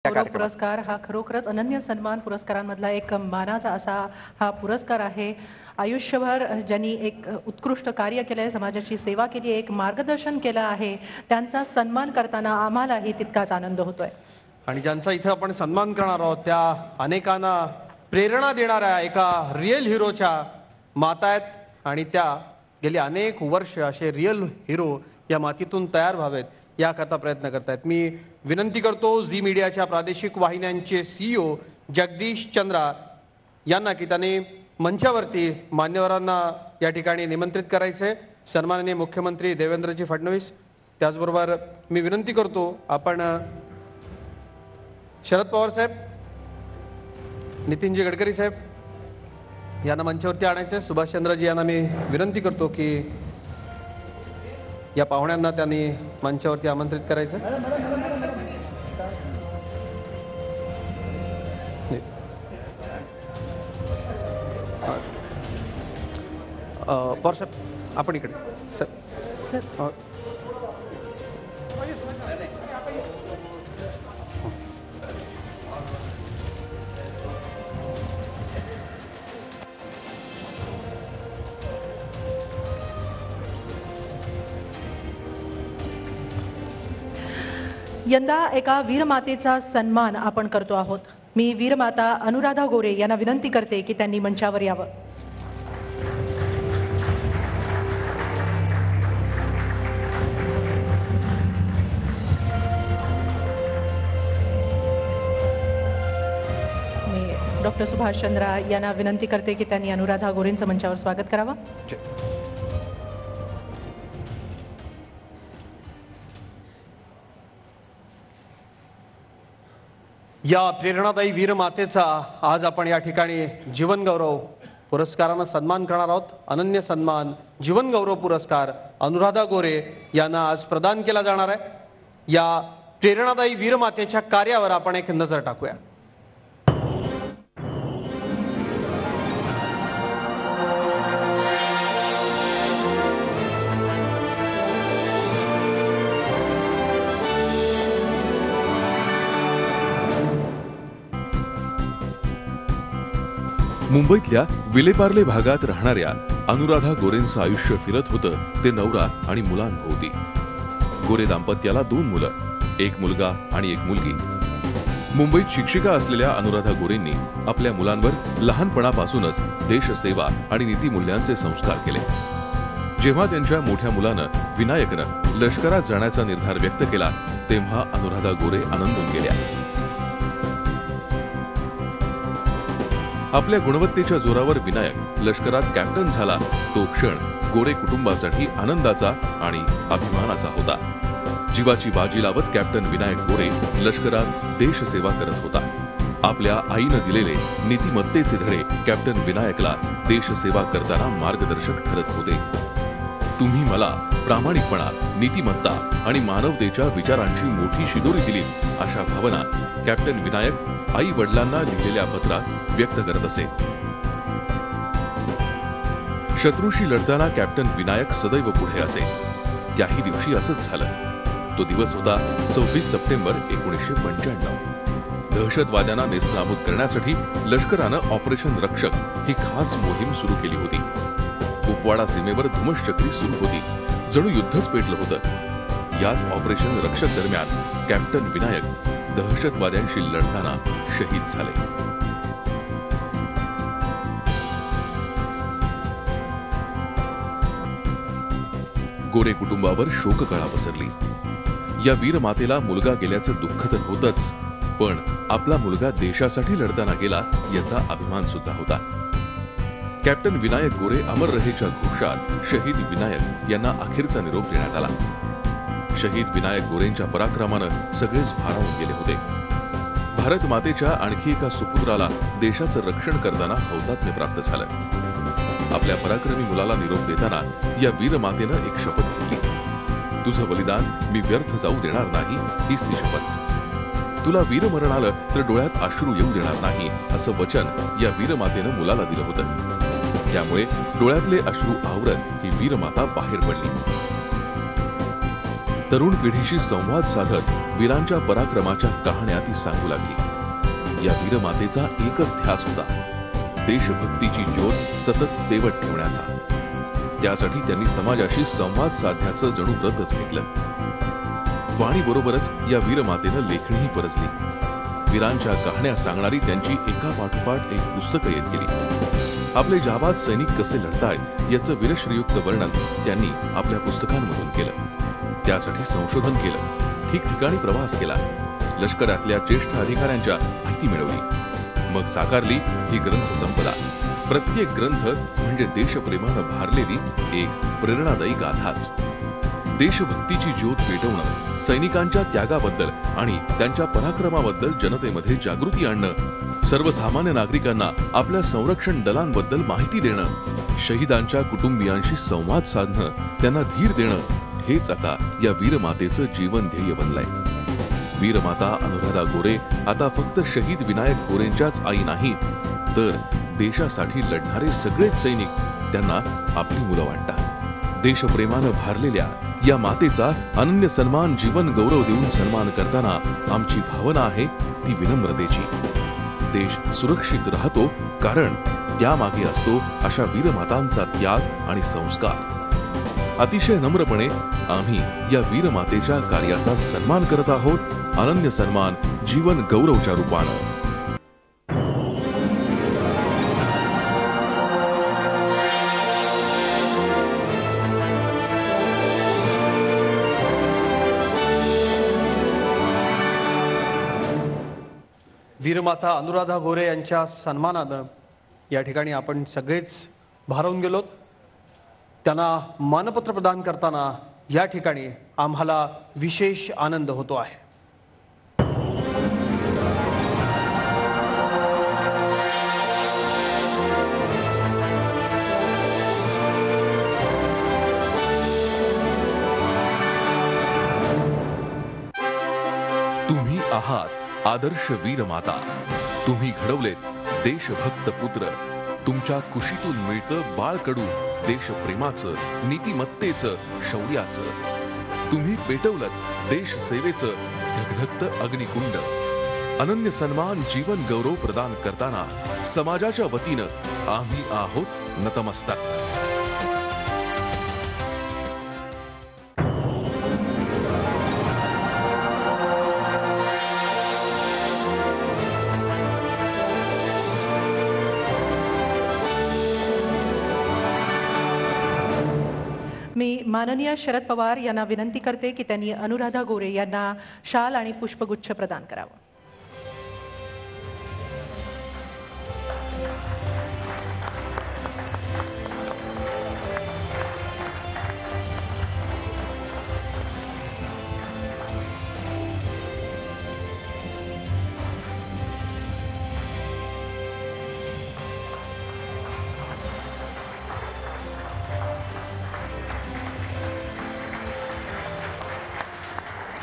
गौरव पुरस्कार हा खरोखरच अनन्य सन्मान पुरस्कारांमधला एक मानाचा असा हा पुरस्कार आहे। आयुष्यभर ज्यांनी एक उत्कृष्ट कार्य केले आहे, समाजाची सेवा केली, एक मार्गदर्शन केलं आहे, त्यांचा सन्मान करताना आम्हालाही तितकाच आनंद होतोय। आणि ज्यांचा इथे आपण सन्मान करणार आहोत त्या अनेकांना प्रेरणा देणाऱ्या एका रिअल हिरोच्या माता आहेत आणि त्या गेली अनेक वर्ष असे रिअल हिरो या मातीतून तयार व्हावेत याकरता प्रयत्न करतायत। मी विनंती करतो झी मीडियाच्या प्रादेशिक वाहिन्यांचे CEO जगदीश चंद्रा यांना की त्यांनी मंचावरती मान्यवरांना या ठिकाणी निमंत्रित करायचे। सन्माननीय मुख्यमंत्री देवेंद्रजी फडणवीस, त्याचबरोबर मी विनंती करतो आपण शरद पवार साहेब, नितीनजी गडकरी साहेब यांना मंचावरती आणायचे। सुभाषचंद्रजी यांना मी विनंती करतो की या पाहुण्यांना त्यांनी मंचावरती आमंत्रित करायचं। पवार साहेब आपण इकडे सर यंदा एका वीरमातेचा सन्मान आपण करतो आहोत। मी वीरमाता अनुराधा गोरे यांना विनंती करते की त्यांनी मंचावर यावं। मी डॉक्टर सुभाष चंद्रा यांना विनंती करते की त्यांनी अनुराधा गोरेंचं मंचावर स्वागत करावं। या प्रेरणादायी वीरमातेचा आज आपण या ठिकाणी जीवन गौरव पुरस्काराने सन्मान करणार आहोत। अनन्य सन्मान जीवन गौरव पुरस्कार अनुराधा गोरे यांना आज प्रदान केला जाणार आहे। या प्रेरणादायी वीरमातेच्या कार्यावर आपण एक नजर टाकूया। मुंबईतल्या विलेपार्ले भागात राहणाऱ्या अनुराधा गोरेंचं आयुष्य फिरत होतं ते नवरा आणि मुलांभोवती। गोरे दाम्पत्याला 2 मुलं, एक मुलगा आणि एक मुलगी। मुंबईत शिक्षिका असलेल्या अनुराधा गोरेंनी आपल्या मुलांवर लहानपणापासूनच देशसेवा आणि नीतिमूल्यांचे संस्कार केले। जेव्हा त्यांच्या मोठ्या मुलानं विनायकनं लष्करात जाण्याचा निर्धार व्यक्त केला तेव्हा अनुराधा गोरे आनंदून गेल्या। आपल्या गुणवत्तेच्या जोरावर विनायक लष्करात कॅप्टन झाला तो क्षण गोरे कुटुंबासाठी आनंदाचा आणि अभिमानाचा होता। जीवाची बाजी लावत कॅप्टन विनायक गोरे लष्करात देशसेवा करत होता। आपल्या आईनं दिलेले नीतिमत्तेचे धडे कॅप्टन विनायकला देशसेवा करताना मार्गदर्शक ठरत होते। तुम्ही मला प्रामाणिकपणा, नीतिमत्ता आणि मानवतेच्या विचारांची मोठी शिदोरी दिली अशा भावना कॅप्टन विनायक आई वडिलांना लिहिलेल्या पत्रात व्यक्त करत असे। शत्रूशी लढताना कॅप्टन विनायक सदैव पुढे असे। त्याही दिवशी असंच झालं। तो दिवस होता 26 सप्टेंबर 1995। दहशतवाद्यांना नेस्तनाबूद करण्यासाठी लष्करानं ऑपरेशन रक्षक ही खास मोहीम सुरू केली होती। कुपवाडा सीमेवर धुमश्चक्री सुरू होती, जणू युद्धच पेटलं होतं। याच ऑपरेशन रक्षक दरम्यान कॅप्टन विनायक दहशतवाद्यांशी लढताना शहीद झाले। गोरे कुटुंबावर शोककळा पसरली। या वीरमातेला मुलगा गेल्याचं दुःख तर होतच, पण आपला मुलगा देशासाठी लढताना गेला याचा अभिमान सुद्धा होता। कॅप्टन विनायक गोरे अमर रहेच्या घोषात शहीद विनायक यांना अखेरचा निरोप देण्यात आला। शहीद विनायक गोरेंच्या पराक्रमानं सगळेच भारावून गेले होते। भारत मातेच्या आणखी एका सुपुत्राला देशाचं रक्षण करताना हौतात्म्य प्राप्त झालं। आपल्या पराक्रमी मुलाला निरोप देताना या वीरमातेनं एक शपथ घेतली। तुझं बलिदान मी व्यर्थ जाऊ देणार नाही हीच ती शपथ। तुला वीरमरण आलं तर डोळ्यात अश्रू येऊ देणार नाही असं वचन या वीरमातेनं मुलाला दिलं होतं। त्यामुळे डोळ्यातले अश्रू आवरत ही वीरमाता बाहेर पडली। तरुण पिढीशी संवाद साधत वीरांच्या पराक्रमाच्या कहाण्या ती सांगू लागली. या वीरमातेचा एकच ध्यास होता, देशभक्तीची ज्योत सतत तेवत ठेवण्याचा. त्यासाठी त्यांनी समाजाशी संवाद साधण्याचं जणू व्रतच घेतलं. वाणीबरोबरच या वीरमातेनं लेखणीही परजली. वीरांच्या कहाण्या सांगणारी त्यांची एका पाठोपाठ एक पुस्तकं येत गेली. आपले जाबाज सैनिक कसे लढतायत याचं वीरश्रीयुक्त वर्णन त्यांनी आपल्या पुस्तकांमधून केलं. त्यासाठी संशोधन केलं, ठिकठिकाणी प्रवास केला, लष्करातल्या ज्येष्ठ अधिकाऱ्यांच्या माहिती मिळवली. मग साकारली ही ग्रंथ संपदा. प्रत्येक ग्रंथ म्हणजे देशप्रेमानं भारलेली एक प्रेरणादायी गाथाच. देशभक्तीची ज्योत पेटवणं, सैनिकांच्या त्यागाबद्दल आणि त्यांच्या पराक्रमाबद्दल जनतेमध्ये जागृती आणणं, सर्वसामान्य नागरिकांना आपल्या संरक्षण दलांबद्दल माहिती देणं, शहीदांच्या कुटुंबियांशी संवाद साधणं, त्यांना धीर देणं, हेच आता या वीरमातेचं जीवन ध्येय बनलंय. वीरमाता अनुराधा गोरे आता फक्त शहीद विनायक गोरेंच्याच आई नाहीत, तर देशासाठी लढणारे सगळेच सैनिक त्यांना आपली मुलं वाटतात. देशप्रेमानं भारलेल्या या मातेचा अनन्य सन्मान, जीवन गौरव देऊन सन्मान करताना आमची भावना आहे ती विनम्रतेची. देश सुरक्षित राहतो कारण त्यामागे असतो अशा वीरमातांचा त्याग आणि संस्कार. अतिशय नम्रपणे आम्ही या वीरमातेच्या कार्याचा सन्मान करत आहोत. अनन्य सन्मान, जीवन गौरवच्या रूपानं. वीरमाता अनुराधा गोरे यांच्या सन्मानानं या ठिकाणी आपण सगळेच भारावून गेलोत. त्यांना मानपत्र प्रदान करताना या ठिकाणी आम्हाला विशेष आनंद होतो आहे. तुम्ही आहात आदर्श वीरमाता. तुम्ही घडवलेत देशभक्त पुत्र. तुमच्या कुशीतून मिळतं बाळकडू देशप्रेमाचं, नीतिमत्तेचं, शौर्याचं. तुम्ही पेटवलत देशसेवेचं धगधगतं अग्निकुंड. अनन्य सन्मान, जीवन गौरव प्रदान करताना समाजाच्या वतीनं आम्ही आहोत नतमस्तक. मी माननीय शरद पवार यांना विनंती करते की त्यांनी अनुराधा गोरे यांना शाल आणि पुष्पगुच्छ प्रदान करावा.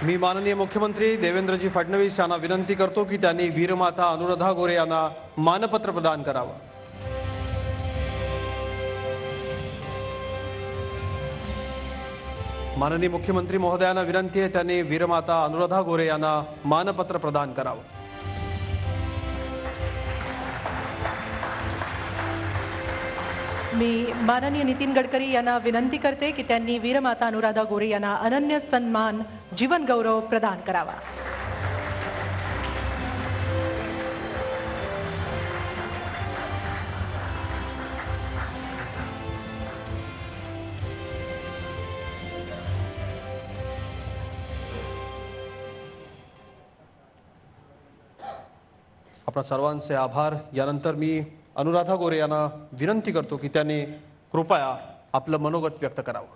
मी माननीय मुख्यमंत्री देवेंद्रजी फडणवीस यांना विनंती करतो की त्यांनी वीरमाता अनुराधा गोरे यांना मानपत्र प्रदान करावं. माननीय मुख्यमंत्री महोदयांना विनंती आहे त्यांनी वीरमाता अनुराधा गोरे यांना मानपत्र प्रदान करावं. मी माननीय नितीन गडकरी यांना विनंती करते की त्यांनी वीरमाता अनुराधा गोरे यांना अनन्य सन्मान, जीवन गौरव प्रदान करावा. आपल्या सर्वांचे आभार. यानंतर मी अनुराधा गोरे यांना विनंती करतो की त्यांनी कृपया आपलं मनोगत व्यक्त करावं.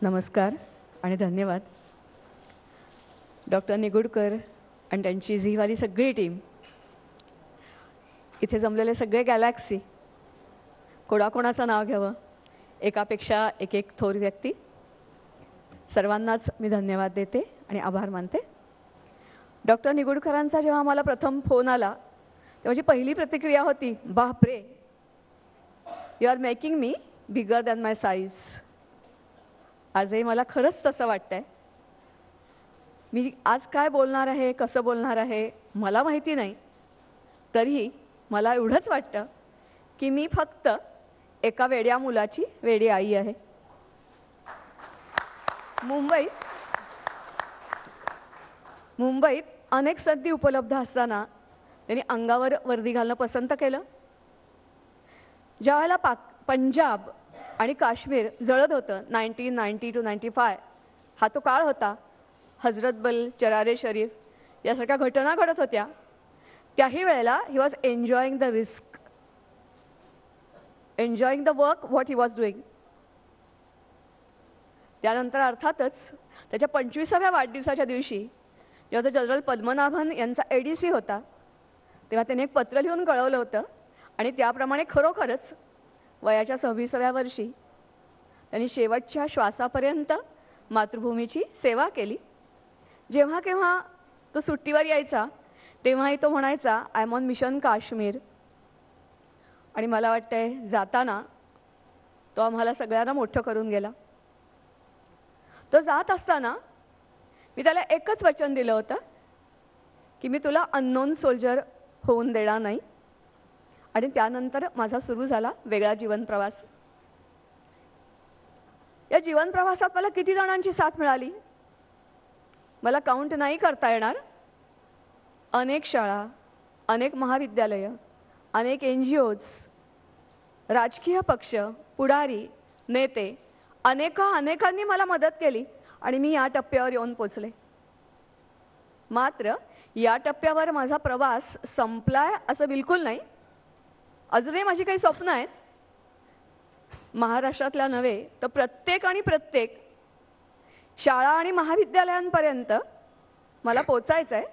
नमस्कार आणि धन्यवाद. डॉक्टर निगुडकर आणि त्यांची झीवाली सगळी टीम, इथे जमलेले सगळे गॅलॅक्सी, कोणाकोणाचं नाव घ्यावं, एकापेक्षा एक एक थोर व्यक्ती, सर्वांनाच मी धन्यवाद देते आणि आभार मानते. डॉक्टर निगुडकरांचा जेव्हा मला प्रथम फोन आला तेव्हा माझी पहिली प्रतिक्रिया होती, बापरे, you are making me bigger than my size. आजही मला खरंच तसं वाटतंय. मी आज काय बोलणार आहे, कसं बोलणार आहे मला माहिती नाही, तरीही मला एवढंच वाटतं की मी फक्त एका वेड्या मुलाची वेडी आई आहे. मुंबईत अनेक संधी उपलब्ध असताना त्यांनी अंगावर वर्दी घालणं पसंत केलं. ज्यावेळेला पंजाब आणि काश्मीर जळत होतं 1990 to 95, हा तो काळ होता. हजरतबल, चरारे शरीफ यासारख्या घटना घडत होत्या. त्याही वेळेला he was enjoying the risk, enjoying the work what he was doing. त्यानंतर अर्थातच त्याच्या 25व्या वाढदिवसाच्या दिवशी जेव्हा जनरल पद्मनाभन यांचा ADC होता तेव्हा त्याने एक पत्र लिहून कळवलं होतं आणि त्याप्रमाणे खरोखरच वयाच्या 26व्या वर्षी त्यांनी शेवटच्या श्वासापर्यंत मातृभूमीची सेवा केली. जेव्हा केव्हा तो सुट्टीवर यायचा तेव्हाही तो म्हणायचा, I am on mission Kashmir. आणि मला वाटतंय जाताना तो आम्हाला सगळ्यांना मोठं करून गेला. तो जात असताना मी त्याला एकच वचन दिलं होतं की मी तुला अननोन सोल्जर होऊन देणार नाही. आणि त्यानंतर माझा सुरू झाला वेगळा जीवनप्रवास. या जीवनप्रवासात मला किती जणांची साथ मिळाली मला काउंट नाही करता येणार. अनेक शाळा, अनेक महाविद्यालयं, अनेक NGOज, राजकीय पक्ष, पुढारी, नेते अनेकांनी मला मदत केली आणि मी या टप्प्यावर येऊन पोचले. मात्र या टप्प्यावर माझा प्रवास संपलाय असं बिलकुल नाही. अजूनही माझी काही स्वप्न आहेत. महाराष्ट्रातल्या नव्हे तर प्रत्येक शाळा आणि महाविद्यालयांपर्यंत मला पोचायचं आहे.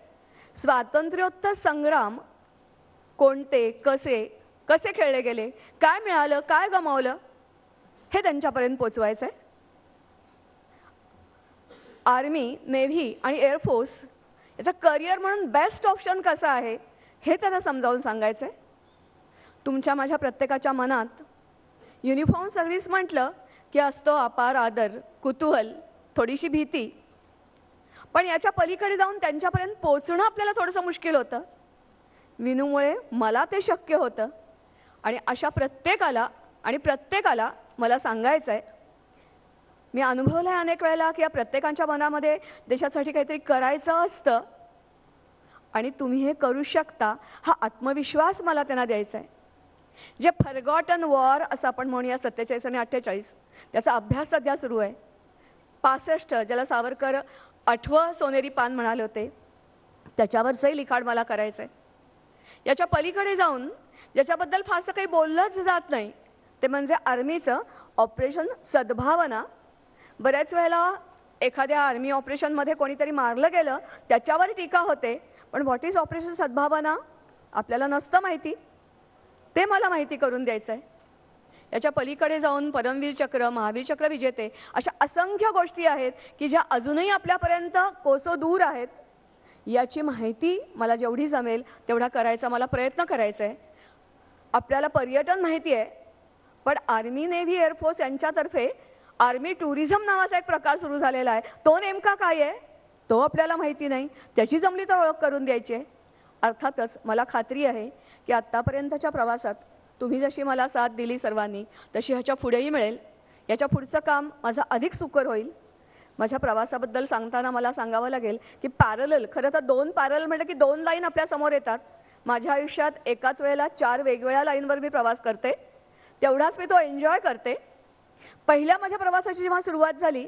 स्वातंत्र्योत्तर संग्राम कोणते, कसे खेळले गेले, काय मिळालं, काय गमावलं हे त्यांच्यापर्यंत पोचवायचं आहे. आर्मी, नेव्ही आणि एअरफोर्स याचा करिअर म्हणून बेस्ट ऑप्शन कसा आहे हे त्यांना समजावून सांगायचं आहे. तुमच्या माझ्या प्रत्येकाच्या मनात युनिफॉर्म सर्व्हिस म्हटलं की असतो अपार आदर, कुतूहल, थोडीशी भीती. पण याच्या पलीकडे जाऊन त्यांच्यापर्यंत पोचणं आपल्याला थोडंसं मुश्किल होतं. विनूमुळे मला ते शक्य होतं. आणि अशा प्रत्येकाला मला सांगायचं आहे, मी अनुभवलं आहे अनेक वेळेला की या प्रत्येकाच्या मनामध्ये देशासाठी काहीतरी करायचं असतं आणि तुम्ही हे करू शकता हा आत्मविश्वास मला त्यांना द्यायचा आहे. जे फॉरगॉटन वॉर असं आपण म्हणूया 47 आणि 48 त्याचा अभ्यास सध्या सुरू आहे. 65 ज्याला सावरकर 8वं सोनेरी पान म्हणाले होते त्याच्यावरचंही लिखाण मला करायचं आहे. याच्या पलीकडे जाऊन ज्याच्याबद्दल फारसं काही बोललंच जात नाही ते म्हणजे आर्मीचं ऑपरेशन सद्भावना. बऱ्याच वेळेला एखाद्या आर्मी ऑपरेशनमध्ये कोणीतरी मारलं गेलं त्याच्यावर टीका होते, पण व्हॉट इज ऑपरेशन सद्भावना आपल्याला नसतं माहिती. ते मला माहिती करून द्यायचं आहे. याच्या पलीकडे जाऊन परमवीर चक्र, महावीर चक्र विजेते अशा असंख्य गोष्टी आहेत की ज्या अजूनही आपल्यापर्यंत कोसो दूर आहेत. याची माहिती मला जेवढी जमेल तेवढा करायचा मला प्रयत्न करायचा आहे. आपल्याला पर्यटन माहिती आहे, पण आर्मी, नेव्ही, एअरफोर्स यांच्यातर्फे आर्मी टुरिझम नावाचा एक प्रकार सुरू झालेला आहे. तो नेमका काय आहे तो आपल्याला माहिती नाही. त्याची जमली तर ओळख करून द्यायची आहे. अर्थातच मला खात्री आहे की आत्तापर्यंतच्या प्रवासात तुम्ही जशी मला साथ दिली सर्वांनी तशी ह्याच्या पुढेही मिळेल. याच्या पुढचं काम माझं अधिक सुकर होईल. माझ्या प्रवासाबद्दल सांगताना मला सांगावं लागेल की पॅरलल, खरं तर 2 पॅरलल म्हटलं की 2 लाईन आपल्यासमोर येतात. माझ्या आयुष्यात एकाच वेळेला 4 वेगवेगळ्या लाईनवर मी प्रवास करते. तेवढाच मी तो एन्जॉय करते. पहिल्या माझ्या प्रवासाची जेव्हा सुरुवात झाली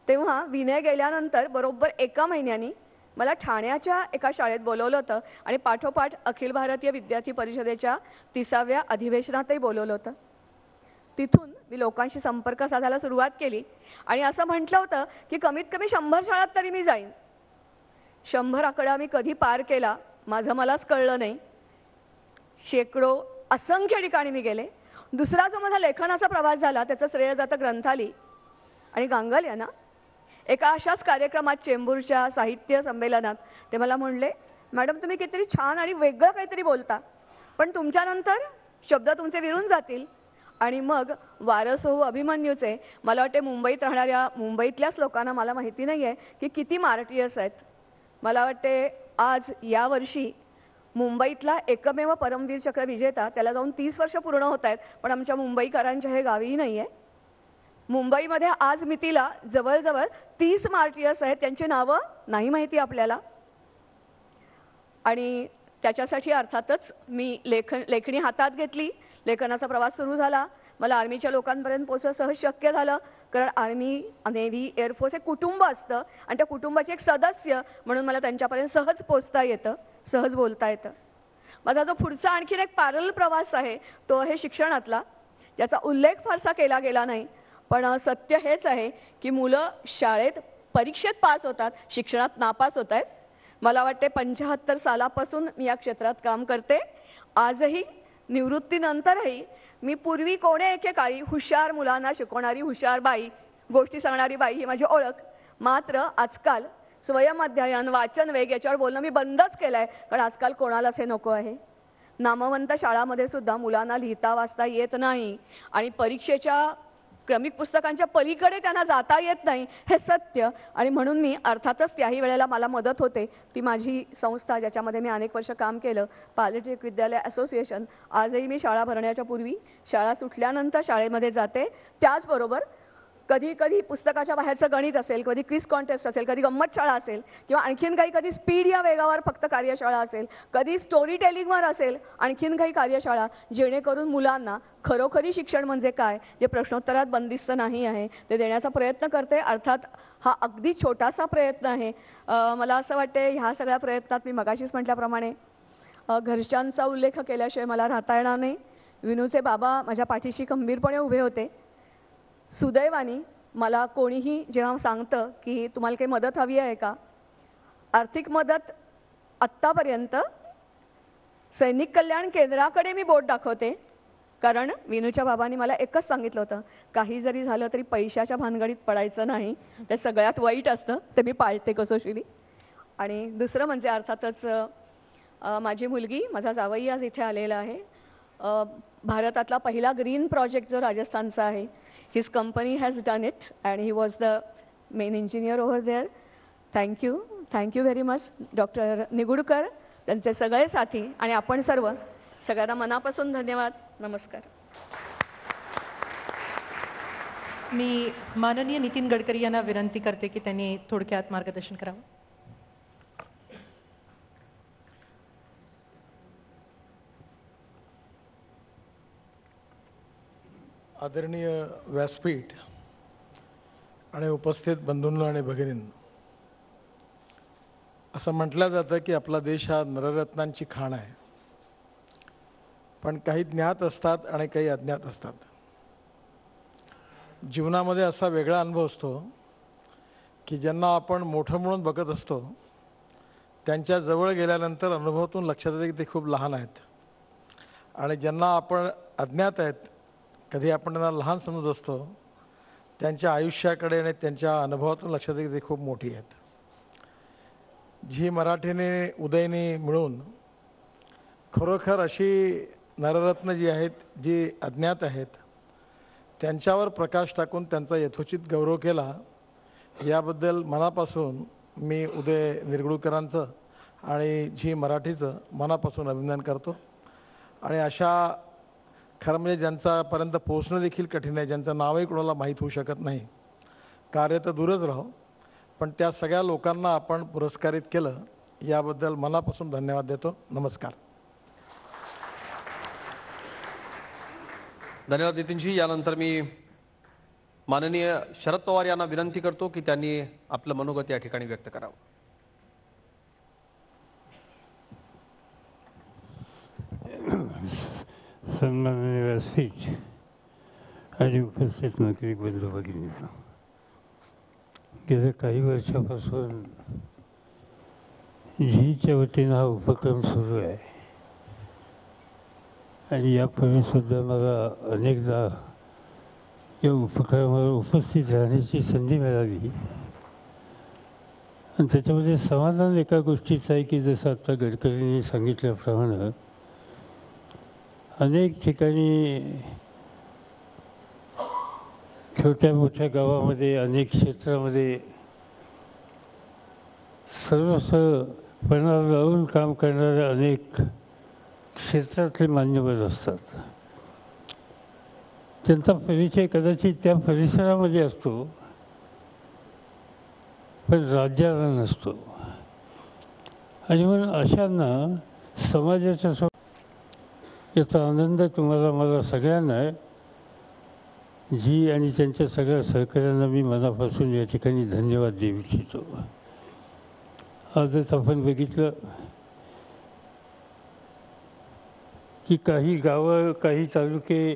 तेव्हा विनय गेल्यानंतर बरोबर 1 महिन्यानी मला ठाण्याच्या एका शाळेत बोलवलं होतं आणि पाठोपाठ अखिल भारतीय विद्यार्थी परिषदेच्या 30व्या अधिवेशनातही बोलवलं होतं. तिथून मी लोकांशी संपर्क साधायला सुरुवात केली आणि असं म्हटलं होतं की कमीत कमी 100 शाळात तरी मी जाईन. 100 आकडा मी कधी पार केला माझं मलाच कळलं नाही. शेकडो असंख्य ठिकाणी मी गेले. दुसरा जो माझा लेखनाचा प्रवास झाला त्याचं श्रेय जातं ग्रंथाली आणि गांगल यांना. एका अशाच कार्यक्रमात चेंबूरच्या साहित्य संमेलनात ते मला म्हणले, मॅडम तुम्ही कितीतरी छान आणि वेगळं काहीतरी बोलता, पण तुमच्यानंतर शब्द तुमचे विरून जातील. आणि मग वारस होऊ अभिमन्यूचे मला वाटते मुंबईत राहणाऱ्या मुंबईतल्याच लोकांना मला माहिती नाही आहे की किती मार्टियर्स आहेत. मला वाटते आज यावर्षी मुंबईतला एकमेव परमवीर चक्र विजेता, त्याला जाऊन 30 वर्ष पूर्ण होत आहेत, पण आमच्या मुंबईकरांच्या हे गावीही नाही आहे. मुंबईमध्ये आज मितीला जवळजवळ 30 मार्टियर्स आहेत, त्यांची नावं नाही माहिती आपल्याला. आणि त्याच्यासाठी अर्थातच मी लेखणी हातात घेतली. लेखनाचा प्रवास सुरू झाला. मला आर्मीच्या लोकांपर्यंत पोहोचणं सहज शक्य झालं, कारण आर्मी, नेव्ही, एअरफोर्स हे कुटुंब असतं आणि त्या कुटुंबाचे एक सदस्य म्हणून मला त्यांच्यापर्यंत सहज पोचता येतं, सहज बोलता येतं. माझा जो पुढचा आणखीन एक पॅरल प्रवास आहे तो आहे शिक्षणातला. याचा उल्लेख फारसा केला गेला नाही, पण सत्य हेच आहे की मुलं शाळेत परीक्षेत पास होतात, शिक्षणात नापास होत आहेत. मला वाटते 75 सालापासून मी या क्षेत्रात काम करते. आजही निवृत्तीनंतरही मी पूर्वी कोणे एकेकाळी हुशार मुलांना शिकवणारी हुशार बाई, गोष्टी सांगणारी बाई ही माझी ओळख. मात्र आजकाल स्वयंअध्ययन, वाचन वेग याच्यावर बोलणं मी बंदच केलं आहे, कारण आजकाल कोणालाच हे नको आहे. नामवंत शाळामध्ये सुद्धा मुलांना लिहिता वाचता येत नाही आणि परीक्षेच्या क्रमिक पुस्तकांच्या पलीकडे त्यांना जाता येत नाही, हे सत्य. आणि म्हणून मी अर्थातच त्याही वेळेला मला मदत होते ती माझी संस्था, ज्याच्यामध्ये मी अनेक वर्ष काम केलं, पॉलिटेक्निक विद्यालय असोसिएशन. आजही मी शाळा भरण्याच्या पूर्वी, शाळा सुटल्यानंतर शाळेमध्ये जाते. त्याचबरोबर कधी कधी पुस्तकाच्या बाहेरचं गणित असेल, कधी क्विज कॉन्टेस्ट असेल, कधी गंमत शाळा असेल, किंवा आणखीन काही, कधी स्पीड या वेगावर फक्त कार्यशाळा असेल, कधी स्टोरी टेलिंगवर असेल, आणखीन काही कार्यशाळा, जेणेकरून मुलांना खरोखरी शिक्षण म्हणजे काय, जे प्रश्नोत्तरात बंदिस्त नाही आहे, ते देण्याचा प्रयत्न करते. अर्थात हा अगदी छोटासा प्रयत्न आहे. मला असं वाटते ह्या सगळ्या प्रयत्नात मी मगाशीच म्हटल्याप्रमाणे घरच्यांचा उल्लेख केल्याशिवाय मला राहता येणार नाही. विनूचे बाबा माझ्या पाठीशी खंबीरपणे उभे होते. सुदैवाने मला कोणीही जेव्हा सांगतं की तुम्हाला काही मदत हवी आहे का, आर्थिक मदत आत्तापर्यंत सैनिक कल्याण केंद्राकडे मी बोट दाखवते, कारण विनूच्या बाबांनी मला एकच सांगितलं होतं, काही जरी झालं तरी पैशाच्या भानगडीत पडायचं नाही, ते सगळ्यात वाईट असतं, ते मी पाळते कसोशीने. आणि दुसरं म्हणजे अर्थातच माझी मुलगी, माझा जावई आज इथे आलेला आहे. भारतातला पहिला ग्रीन प्रोजेक्ट जो राजस्थानचा आहे, his company has done it and he was the main engineer over there. Thank you very much doctor Nigudkar, त्यांचे सगळे साथी आणि आपण सर्व, सगळ्यांना मनापासून धन्यवाद. नमस्कार. मी माननीय नितीन गडकरी यांना विनंती करते की त्यांनी थोडक्यात मार्गदर्शन करावं. आदरणीय व्यासपीठ आणि उपस्थित बंधूंनो आणि भगिनींनो, असं म्हटलं जातं की आपला देश हा नररत्नांची खाण आहे, पण काही ज्ञात असतात आणि काही अज्ञात असतात. जीवनामध्ये असा वेगळा अनुभव असतो की ज्यांना आपण मोठं म्हणून बघत असतो त्यांच्या जवळ गेल्यानंतर अनुभवातून लक्षात येते की ते खूप लहान आहेत, आणि ज्यांना आपण अज्ञात आहेत, कधी आपण त्यांना लहान समजत असतो, त्यांच्या आयुष्याकडे आणि त्यांच्या अनुभवातून लक्षात येते की ते खूप मोठी आहेत. झी मराठीने, उदयने मिळून खरोखर अशी नररत्न जी आहेत, जी अज्ञात आहेत, त्यांच्यावर प्रकाश टाकून त्यांचा यथोचित गौरव केला. याबद्दल मनापासून मी उदय निरगुडकरांचं आणि झी मराठीचं मनापासून अभिनंदन करतो. आणि अशा खरं म्हणजे ज्यांच्यापर्यंत पोहोचणं देखील कठीण आहे, ज्यांचं नावही कोणाला माहीत होऊ शकत नाही, कार्य तर दूरच राहो, पण त्या सगळ्या लोकांना आपण पुरस्कारित केलं, याबद्दल मनापासून धन्यवाद देतो. नमस्कार. धन्यवाद नितीनजी. यानंतर मी माननीय शरद पवार यांना विनंती करतो की त्यांनी आपलं मनोगत या ठिकाणी व्यक्त करावं. सन्माननीय व्यासपीठ आणि उपस्थित नागरिक बंधू भगिनी, गेल्या काही वर्षापासून झीच्या वतीनं हा उपक्रम सुरू आहे आणि यापूर्वी सुद्धा मला अनेकदा या उपक्रमावर उपस्थित राहण्याची संधी मिळाली. आणि त्याच्यामध्ये समाधान एका गोष्टीचं आहे की जसं आता गडकरींनी सांगितल्याप्रमाणे अनेक ठिकाणी छोट्या मोठ्या गावामध्ये अनेक क्षेत्रामध्ये सर्वस्वपणाला लावून काम करणारे अनेक क्षेत्रातले मान्यवर असतात. त्यांचा परिचय कदाचित त्या परिसरामध्ये असतो पण राज्याला नसतो. आणि म्हणून अशांना समाजाच्या याचा आनंद तुम्हाला मला सगळ्यांना जी आणि त्यांच्या सगळ्या सहकार्यांना मी मनापासून या ठिकाणी धन्यवाद देऊ इच्छितो. आजच आपण बघितलं की काही गावं, काही तालुके,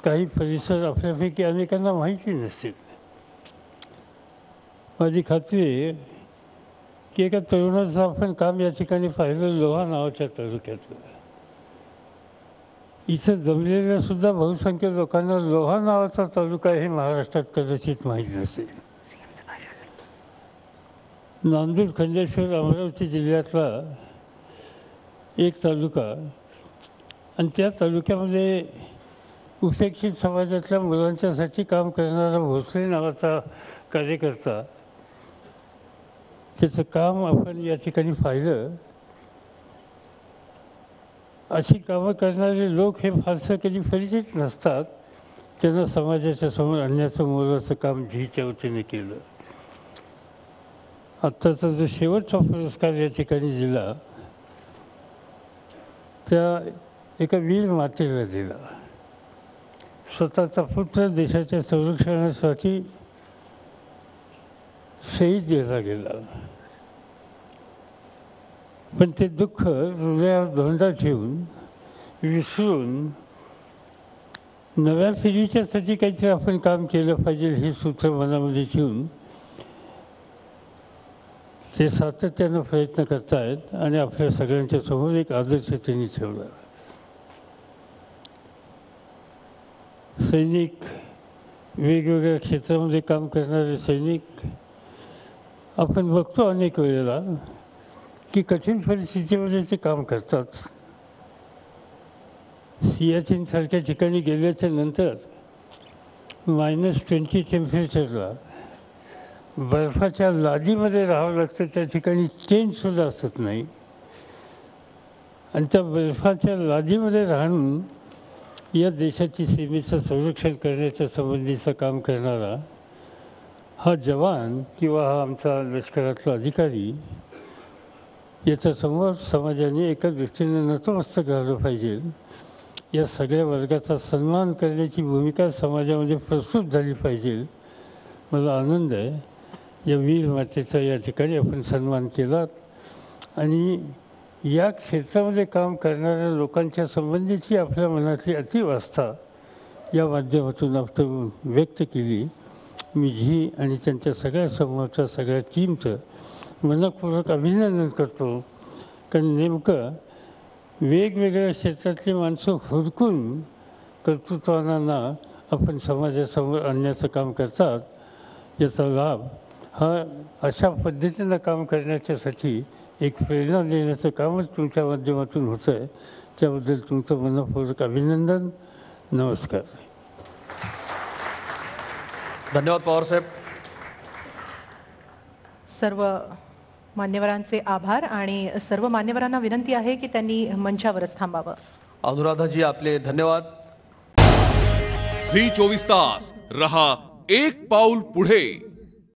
काही परिसर आपल्यापैकी अनेकांना माहिती नसेल. माझी खात्री आहे की एका तरुणाचं आपण काम या ठिकाणी पाहिलं लोहा नावाच्या तालुक्यातलं. इथं जमलेल्या सुद्धा बहुसंख्य लोकांना लोहा नावाचा तालुका हे महाराष्ट्रात कदाचित माहीत नसेल. नांदूर, खंडेश्वर, अमरावती जिल्ह्यातला एक तालुका आणि त्या तालुक्यामध्ये उपेक्षित समाजातल्या मुलांच्यासाठी काम करणारा भोसले नावाचा कार्यकर्ता, त्याचं काम आपण या ठिकाणी पाहिलं. अशी कामं करणारे लोक हे फारसं कधी परिचित नसतात. त्यांना समाजाच्या समोर आणण्याचं मोलाचं काम झीच्या वतीने केलं. आत्ताचा जो शेवटचा पुरस्कार या ठिकाणी दिला त्या एका वीर मातेला दिला. स्वतःचा पुत्र देशाच्या संरक्षणासाठी शहीद केला गेला. पण ते दुःख हृदयावर धोंडा ठेवून विसरून नव्या पिढीच्यासाठी काहीतरी आपण काम केलं पाहिजे हे सूत्र मनामध्ये ठेवून ते सातत्यानं प्रयत्न करतायत आणि आपल्या सगळ्यांच्या समोर एक आदर्श त्यांनी ठेवला. सैनिक, वेगवेगळ्या क्षेत्रामध्ये काम करणारे सैनिक आपण बघतो अनेक वेळेला की कठीण परिस्थितीमध्ये ते काम करतात. सियाचीनसारख्या ठिकाणी गेल्याच्या नंतर -20 टेम्परेचरला बर्फाच्या लादीमध्ये राहावं लागतं. त्या ठिकाणी चेंजसुद्धा असत नाही आणि त्या बर्फाच्या लादीमध्ये राहून या देशाची सीमेचं संरक्षण करण्याच्या संबंधीचं काम करणारा हा जवान किंवा हा आमचा लष्करातला अधिकारी याच्यासमोर समाजाने एका दृष्टीने नतमस्तक झालं पाहिजे. या सगळ्या वर्गाचा सन्मान करण्याची भूमिका समाजामध्ये प्रस्तुत झाली पाहिजे. मला आनंद आहे या वीर मातेचा या ठिकाणी आपण सन्मान केला आणि या क्षेत्रामध्ये काम करणाऱ्या लोकांच्या संबंधीची आपल्या मनातली अतिवास्था या माध्यमातून आपण व्यक्त केली. मी जी आणि त्यांच्या सगळ्या समोरच्या सगळ्या टीमचं मनपूर्वक अभिनंदन करतो. कारण नेमकं वेगवेगळ्या क्षेत्रातली माणसं हुडकून कर्तृत्वांना आपण समाजासमोर आणण्याचं काम करतात. याचा लाभ हा अशा पद्धतीनं काम करण्याच्यासाठी एक प्रेरणा देण्याचं कामच तुमच्या माध्यमातून होतं आहे. त्याबद्दल तुमचं मनपूर्वक अभिनंदन. नमस्कार. धन्यवाद पवारसाहेब. सर्व मान्यवरांचे आभार आणि सर्व मान्यवरांना विनंती आहे की त्यांनी मंचावरच थांबावं. अनुराधाजी आपले धन्यवाद. झी 24 तास रहा एक पाऊल पुढे.